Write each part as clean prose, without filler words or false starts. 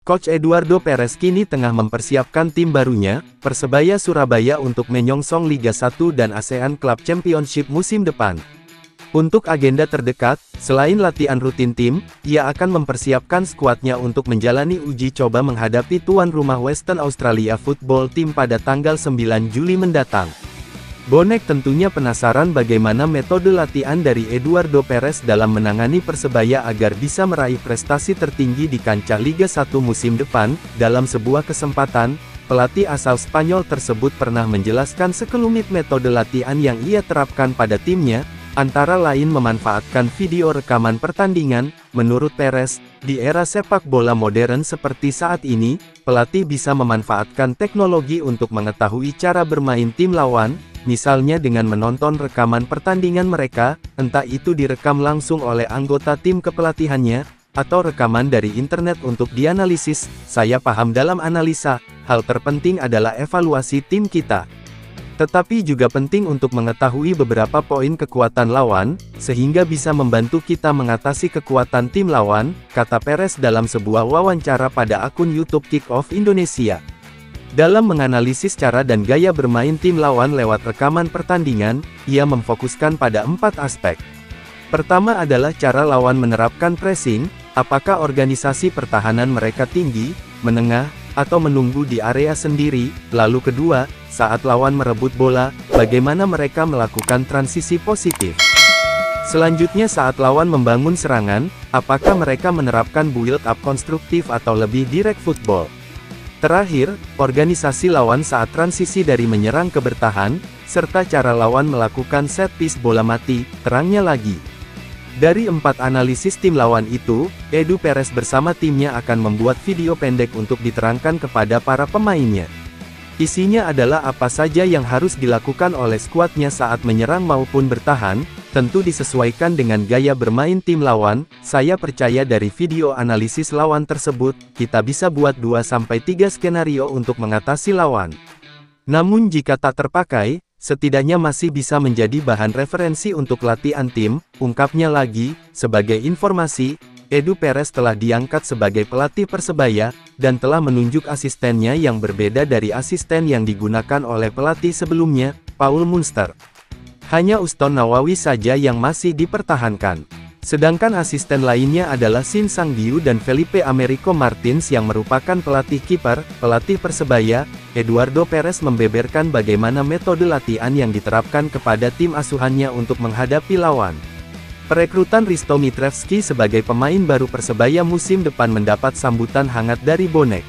Coach Eduardo Perez kini tengah mempersiapkan tim barunya, Persebaya Surabaya untuk menyongsong Liga 1 dan ASEAN Club Championship musim depan. Untuk agenda terdekat, selain latihan rutin tim, ia akan mempersiapkan skuadnya untuk menjalani uji coba menghadapi tuan rumah Western Australia Football Team pada tanggal 9 Juli mendatang. Bonek tentunya penasaran bagaimana metode latihan dari Eduardo Perez dalam menangani Persebaya agar bisa meraih prestasi tertinggi di kancah Liga 1 musim depan. Dalam sebuah kesempatan, pelatih asal Spanyol tersebut pernah menjelaskan sekelumit metode latihan yang ia terapkan pada timnya, antara lain memanfaatkan video rekaman pertandingan. Menurut Perez, di era sepak bola modern seperti saat ini, pelatih bisa memanfaatkan teknologi untuk mengetahui cara bermain tim lawan, misalnya dengan menonton rekaman pertandingan mereka, entah itu direkam langsung oleh anggota tim kepelatihannya, atau rekaman dari internet untuk dianalisis. Saya paham dalam analisa, hal terpenting adalah evaluasi tim kita. Tetapi juga penting untuk mengetahui beberapa poin kekuatan lawan, sehingga bisa membantu kita mengatasi kekuatan tim lawan, kata Perez dalam sebuah wawancara pada akun YouTube Kick-Off Indonesia. Dalam menganalisis cara dan gaya bermain tim lawan lewat rekaman pertandingan, ia memfokuskan pada 4 aspek. Pertama adalah cara lawan menerapkan pressing, apakah organisasi pertahanan mereka tinggi, menengah, atau menunggu di area sendiri. Lalu kedua, saat lawan merebut bola, bagaimana mereka melakukan transisi positif. Selanjutnya saat lawan membangun serangan, apakah mereka menerapkan build-up konstruktif atau lebih direct football. Terakhir, organisasi lawan saat transisi dari menyerang ke bertahan, serta cara lawan melakukan set piece bola mati. Terangnya lagi, dari 4 analisis tim lawan itu, Edu Perez bersama timnya akan membuat video pendek untuk diterangkan kepada para pemainnya. Isinya adalah apa saja yang harus dilakukan oleh skuadnya saat menyerang maupun bertahan, tentu disesuaikan dengan gaya bermain tim lawan. Saya percaya dari video analisis lawan tersebut, kita bisa buat 2-3 skenario untuk mengatasi lawan. Namun jika tak terpakai, setidaknya masih bisa menjadi bahan referensi untuk latihan tim, ungkapnya lagi. Sebagai informasi, Edu Perez telah diangkat sebagai pelatih Persebaya, dan telah menunjuk asistennya yang berbeda dari asisten yang digunakan oleh pelatih sebelumnya, Paul Munster. Hanya Uston Nawawi saja yang masih dipertahankan. Sedangkan asisten lainnya adalah Shin Sang-gyu dan Felipe Americo Martins yang merupakan pelatih kiper. Pelatih Persebaya, Eduardo Perez membeberkan bagaimana metode latihan yang diterapkan kepada tim asuhannya untuk menghadapi lawan. Perekrutan Hristo Mitrevski sebagai pemain baru Persebaya musim depan mendapat sambutan hangat dari bonek.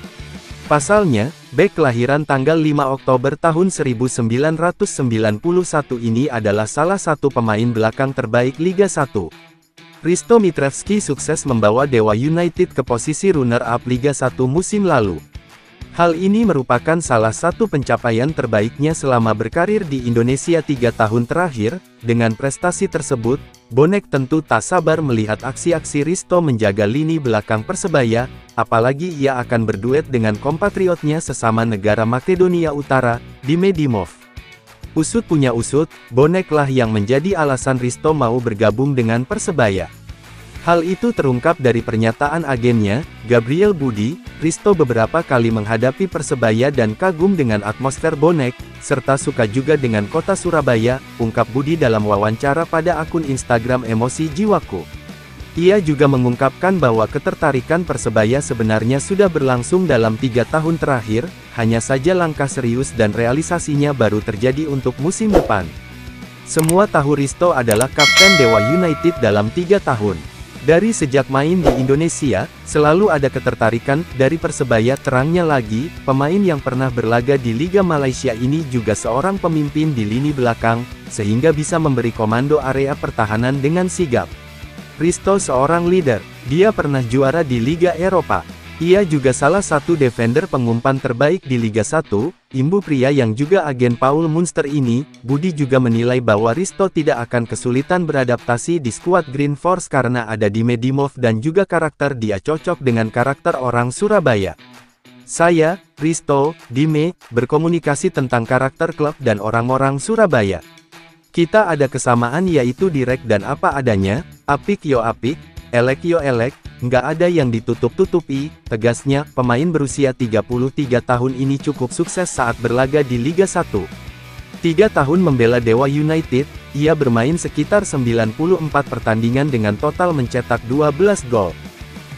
Pasalnya, bek kelahiran tanggal 5 Oktober tahun 1991 ini adalah salah satu pemain belakang terbaik Liga 1. Hristo Mitrevski sukses membawa Dewa United ke posisi runner-up Liga 1 musim lalu. Hal ini merupakan salah satu pencapaian terbaiknya selama berkarir di Indonesia 3 tahun terakhir. Dengan prestasi tersebut, bonek tentu tak sabar melihat aksi-aksi Hristo menjaga lini belakang Persebaya, apalagi ia akan berduet dengan kompatriotnya sesama negara Makedonia Utara, Dime Dimov. Usut punya usut, boneklah yang menjadi alasan Hristo mau bergabung dengan Persebaya. Hal itu terungkap dari pernyataan agennya, Gabriel Budi. Hristo beberapa kali menghadapi Persebaya dan kagum dengan atmosfer bonek, serta suka juga dengan kota Surabaya, ungkap Budi dalam wawancara pada akun Instagram Emosi Jiwaku. Ia juga mengungkapkan bahwa ketertarikan Persebaya sebenarnya sudah berlangsung dalam 3 tahun terakhir, hanya saja langkah serius dan realisasinya baru terjadi untuk musim depan. Semua tahu Hristo adalah kapten Dewa United dalam 3 tahun. Dari sejak main di Indonesia, selalu ada ketertarikan dari Persebaya. Terangnya lagi, pemain yang pernah berlaga di Liga Malaysia ini juga seorang pemimpin di lini belakang, sehingga bisa memberi komando area pertahanan dengan sigap. Hristo seorang leader, dia pernah juara di Liga Eropa. Ia juga salah satu defender pengumpan terbaik di Liga 1, imbu pria yang juga agen Paul Munster ini. Budi juga menilai bahwa Hristo tidak akan kesulitan beradaptasi di skuad Green Force karena ada Dime Dimov dan juga karakter dia cocok dengan karakter orang Surabaya. Saya, Hristo, Dime, berkomunikasi tentang karakter klub dan orang-orang Surabaya. Kita ada kesamaan yaitu direct dan apa adanya, apik yo apik, elek yo elek, nggak ada yang ditutup-tutupi, tegasnya. Pemain berusia 33 tahun ini cukup sukses saat berlaga di Liga 1. 3 tahun membela Dewa United, ia bermain sekitar 94 pertandingan dengan total mencetak 12 gol.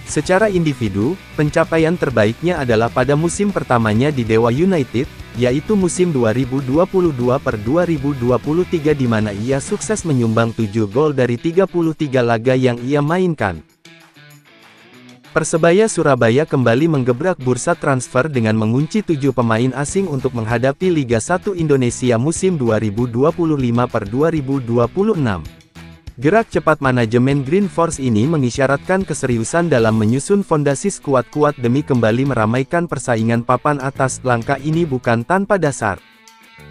Secara individu, pencapaian terbaiknya adalah pada musim pertamanya di Dewa United, yaitu musim 2022/2023 di mana ia sukses menyumbang 7 gol dari 33 laga yang ia mainkan. Persebaya Surabaya kembali menggebrak bursa transfer dengan mengunci 7 pemain asing untuk menghadapi Liga 1 Indonesia musim 2025/2026. Gerak cepat manajemen Green Force ini mengisyaratkan keseriusan dalam menyusun fondasi skuad kuat demi kembali meramaikan persaingan papan atas. Langkah ini bukan tanpa dasar.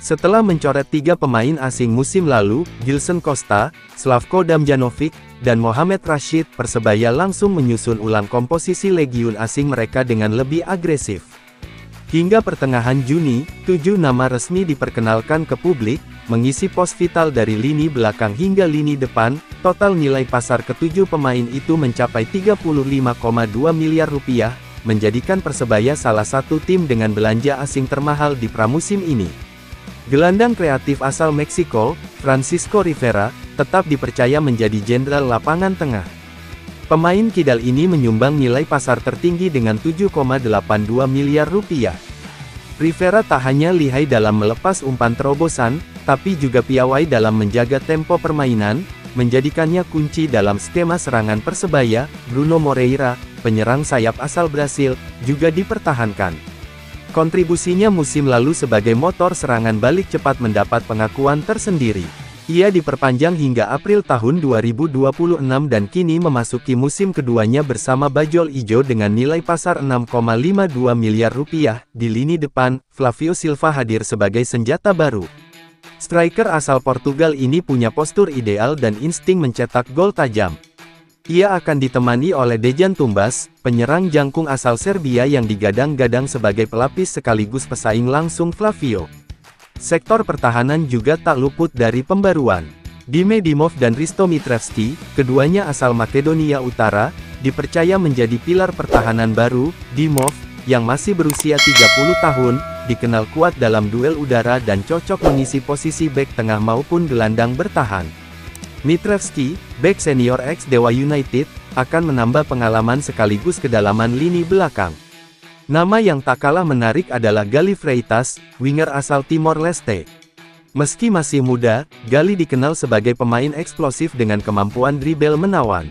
Setelah mencoret 3 pemain asing musim lalu, Gilson Costa, Slavko Damjanovic, dan Mohamed Rashid, Persebaya langsung menyusun ulang komposisi legiun asing mereka dengan lebih agresif. Hingga pertengahan Juni, 7 nama resmi diperkenalkan ke publik, mengisi pos vital dari lini belakang hingga lini depan. Total nilai pasar ke-7 pemain itu mencapai 35,2 miliar rupiah, menjadikan Persebaya salah satu tim dengan belanja asing termahal di pramusim ini. Gelandang kreatif asal Meksiko, Francisco Rivera, tetap dipercaya menjadi jenderal lapangan tengah. Pemain kidal ini menyumbang nilai pasar tertinggi dengan 7,82 miliar rupiah. Rivera tak hanya lihai dalam melepas umpan terobosan, tapi juga piawai dalam menjaga tempo permainan, menjadikannya kunci dalam skema serangan Persebaya. Bruno Moreira, penyerang sayap asal Brasil, juga dipertahankan. Kontribusinya musim lalu sebagai motor serangan balik cepat mendapat pengakuan tersendiri. Ia diperpanjang hingga April tahun 2026 dan kini memasuki musim keduanya bersama Bajul Ijo dengan nilai pasar 6,52 miliar rupiah. Di lini depan, Flavio Silva hadir sebagai senjata baru. Striker asal Portugal ini punya postur ideal dan insting mencetak gol tajam. Ia akan ditemani oleh Dejan Tumbas, penyerang jangkung asal Serbia yang digadang-gadang sebagai pelapis sekaligus pesaing langsung Flavio. Sektor pertahanan juga tak luput dari pembaruan. Dime Dimov dan Risto Mitrevski, keduanya asal Makedonia Utara, dipercaya menjadi pilar pertahanan baru. Dimov, yang masih berusia 30 tahun, dikenal kuat dalam duel udara dan cocok mengisi posisi bek tengah maupun gelandang bertahan. Mitrevski, bek senior ex Dewa United, akan menambah pengalaman sekaligus kedalaman lini belakang. Nama yang tak kalah menarik adalah Gali Freitas, winger asal Timor Leste. Meski masih muda, Gali dikenal sebagai pemain eksplosif dengan kemampuan dribble menawan.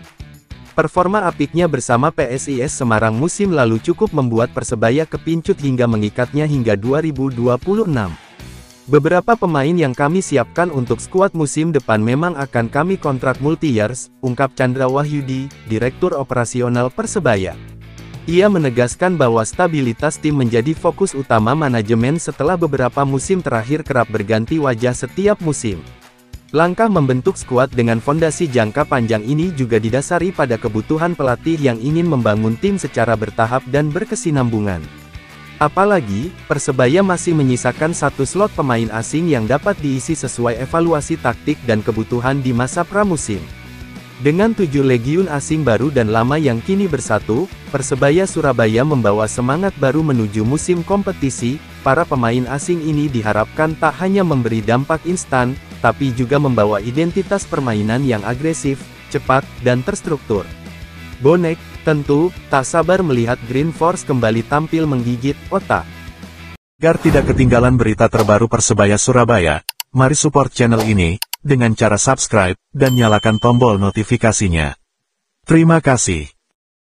Performa apiknya bersama PSIS Semarang musim lalu cukup membuat Persebaya kepincut hingga mengikatnya hingga 2026. Beberapa pemain yang kami siapkan untuk skuad musim depan memang akan kami kontrak multi-years, ungkap Chandra Wahyudi, Direktur Operasional Persebaya. Ia menegaskan bahwa stabilitas tim menjadi fokus utama manajemen setelah beberapa musim terakhir kerap berganti wajah setiap musim. Langkah membentuk skuad dengan fondasi jangka panjang ini juga didasari pada kebutuhan pelatih yang ingin membangun tim secara bertahap dan berkesinambungan. Apalagi, Persebaya masih menyisakan 1 slot pemain asing yang dapat diisi sesuai evaluasi taktik dan kebutuhan di masa pramusim. Dengan 7 legiun asing baru dan lama yang kini bersatu, Persebaya Surabaya membawa semangat baru menuju musim kompetisi. Para pemain asing ini diharapkan tak hanya memberi dampak instan, tapi juga membawa identitas permainan yang agresif, cepat, dan terstruktur. Bonek, tentu, tak sabar melihat Green Force kembali tampil menggigit otak. Agar tidak ketinggalan berita terbaru Persebaya Surabaya, mari support channel ini dengan cara subscribe dan nyalakan tombol notifikasinya. Terima kasih.